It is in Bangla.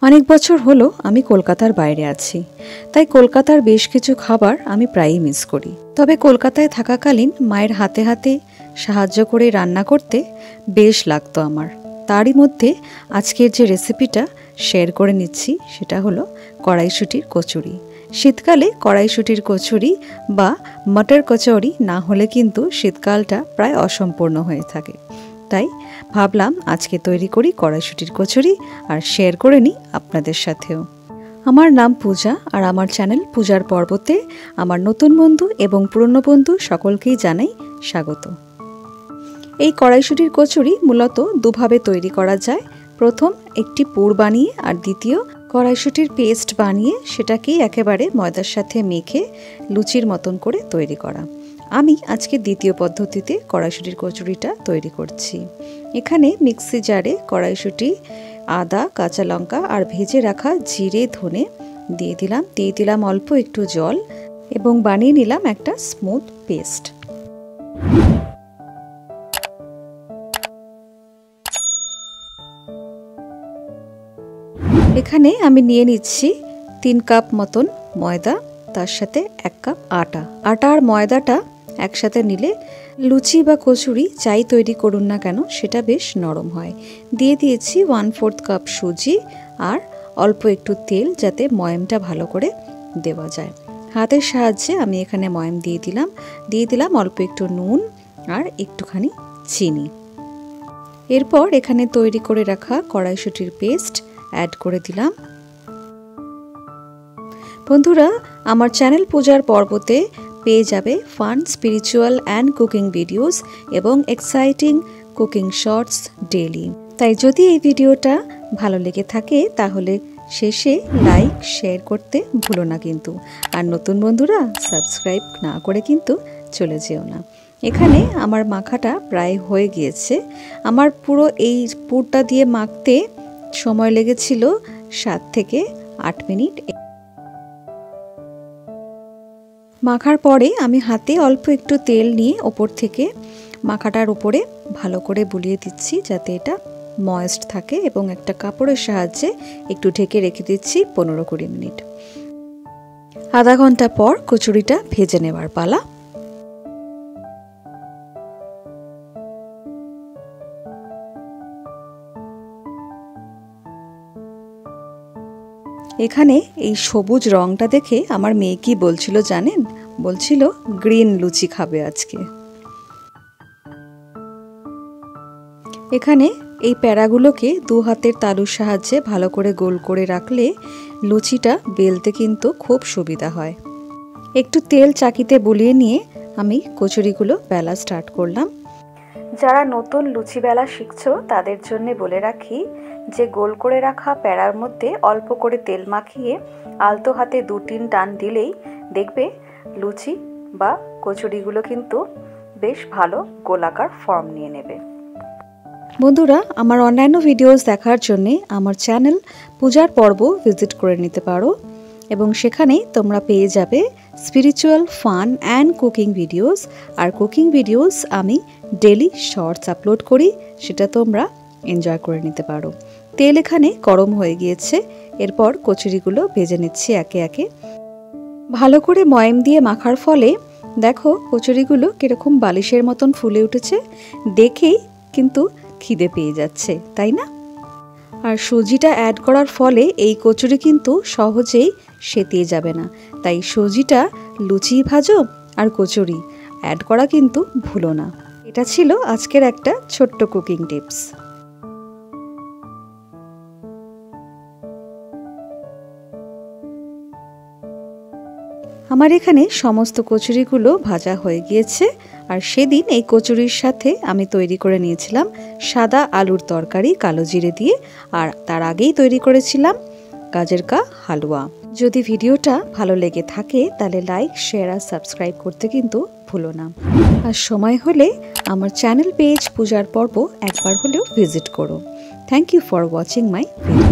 অনেক বছর হলো আমি কলকাতার বাইরে আছি, তাই কলকাতার বেশ কিছু খাবার আমি প্রায়ই মিস করি। তবে কলকাতায় থাকাকালীন মায়ের হাতে হাতে সাহায্য করে রান্না করতে বেশ লাগতো আমার। তারই মধ্যে আজকের যে রেসিপিটা শেয়ার করে নিচ্ছি সেটা হলো কড়াইশুঁটির কচুরি। শীতকালে কড়াইশুঁটির কচুরি বা মটর কচুরি না হলে কিন্তু শীতকালটা প্রায় অসম্পূর্ণ হয়ে থাকে। তাই ভাবলাম আজকে তৈরি করি কড়াইশুঁটির কচুরি আর শেয়ার করে নিই আপনাদের সাথেও। আমার নাম পূজা আর আমার চ্যানেল পূজার পর্বতে আমার নতুন বন্ধু এবং পুরনো বন্ধু সকলকেই জানাই স্বাগত। এই কড়াইশুঁটির কচুরি মূলত দুভাবে তৈরি করা যায়। প্রথম একটি পুর বানিয়ে আর দ্বিতীয় কড়াইশুঁটির পেস্ট বানিয়ে সেটাকেই একেবারে ময়দার সাথে মেখে লুচির মতন করে তৈরি করা। আমি আজকে দ্বিতীয় পদ্ধতিতে কড়াইশুঁটির কচুরিটা তৈরি করছি। এখানে মিক্সি জারে কড়াইশুঁটি, আদা, কাঁচা লঙ্কা আর ভেজে রাখা জিরে ধনে দিয়ে দিলাম অল্প একটু জল এবং বানিয়ে নিলাম একটা স্মুথ পেস্ট। এখানে আমি নিয়ে নিচ্ছি 3 কাপ মতন ময়দা, তার সাথে 1 কাপ আটা। আটা আর ময়দাটা একসাথে নিলে লুচি বা কচুরি যাই তৈরি করুন না কেন সেটা বেশ নরম হয়। দিয়ে দিয়েছি 1/4 কাপ সুজি আর অল্প একটু তেল, যাতে ময়মটা ভালো করে দেওয়া যায়। হাতের সাহায্যে আমি এখানে ময়ম দিয়ে দিলাম অল্প একটু নুন আর একটুখানি চিনি। এরপর এখানে তৈরি করে রাখা কড়াইশুঁটির পেস্ট অ্যাড করে দিলাম। বন্ধুরা, আমার চ্যানেল পূজার পর্বতে পেয়ে যাবে fun, spiritual and cooking videos এবং এক্সাইটিং কুকিং শর্টস ডেইলি। তাই যদি এই ভিডিওটা ভালো লেগে থাকে তাহলে শেষে লাইক শেয়ার করতে ভুলো না কিন্তু। আর নতুন বন্ধুরা সাবস্ক্রাইব না করে কিন্তু চলে যেও না। এখানে আমার মাখাটা প্রায় হয়ে গিয়েছে। আমার পুরো এই পুরটা দিয়ে মাখতে সময় লেগেছিল 7 থেকে 8 মিনিট। মাখার পরে আমি হাতে অল্প একটু তেল নিয়ে ওপর থেকে মাখাটার উপরে ভালো করে বুলিয়ে দিচ্ছি যাতে এটা ময়েস্ট থাকে এবং একটা কাপড়ের সাহায্যে একটু ঢেকে রেখে দিচ্ছি 15-20 মিনিট। আধা ঘন্টা পর কচুরিটা ভেজে নেওয়ার পালা। এখানে এই সবুজ রংটা দেখে আমার মেয়ে কি বলছিল জানেন? বলছিল গ্রিন লুচি খাবে আজকে। এখানে এই প্যারাগুলোকে 2 হাতের তালুর সাহায্যে ভালো করে গোল করে রাখলে লুচিটা বেলতে কিন্তু খুব সুবিধা হয়। একটু তেল চাকিতে বুলিয়ে নিয়ে আমি কচুরিগুলো বেলা স্টার্ট করলাম। যারা নতুন লুচি বেলা শিখছো তাদের জন্য বলে রাখি যে গোল করে রাখা প্যারার মধ্যে অল্প করে তেল মাখিয়ে আলতো হাতে 2-3 টান দিলেই দেখবে লুচি বা কচুরিগুলো কিন্তু বেশ ভালো গোলাকার ফর্ম নিয়ে নেবে। বন্ধুরা, আমার অন্যান্য ভিডিওস দেখার জন্যে আমার চ্যানেল পূজার পর্ব ভিজিট করে নিতে পারো এবং সেখানেই তোমরা পেয়ে যাবে spiritual, fun and cooking videos. আর কুকিং ভিডিওস আমি ডেলি শর্টস আপলোড করি, সেটা তোমরা এনজয় করে নিতে পারো। তেল এখানে গরম হয়ে গিয়েছে। এরপর কচুরিগুলো ভেজে নিচ্ছি একে একে। ভালো করে ময়ম দিয়ে মাখার ফলে দেখো কচুরিগুলো কীরকম বালিশের মতন ফুলে উঠেছে। দেখেই কিন্তু খিদে পেয়ে যাচ্ছে, তাই না? আর সুজিটা অ্যাড করার ফলে এই কচুরি কিন্তু সহজেই সেতিয়ে যাবে না। তাই সুজিটা লুচি ভাজো আর কচুরি অ্যাড করা কিন্তু ভুলো না। এটা ছিল আজকের একটা ছোট্ট কুকিং টিপস। আমার এখানে সমস্ত কচুরিগুলো ভাজা হয়ে গিয়েছে। আর সেদিন এই কচুরির সাথে আমি তৈরি করে নিয়েছিলাম সাদা আলুর তরকারি কালো জিরে দিয়ে, আর তার আগেই তৈরি করেছিলাম গাজর কা হালুয়া। যদি ভিডিওটা ভালো লেগে থাকে তাহলে লাইক, শেয়ার আর সাবস্ক্রাইব করতে কিন্তু ভুলো না। আর সময় হলে আমার চ্যানেল পেজ পূজার পর্ব একবার হলেও ভিজিট করো। Thank you for watching my video.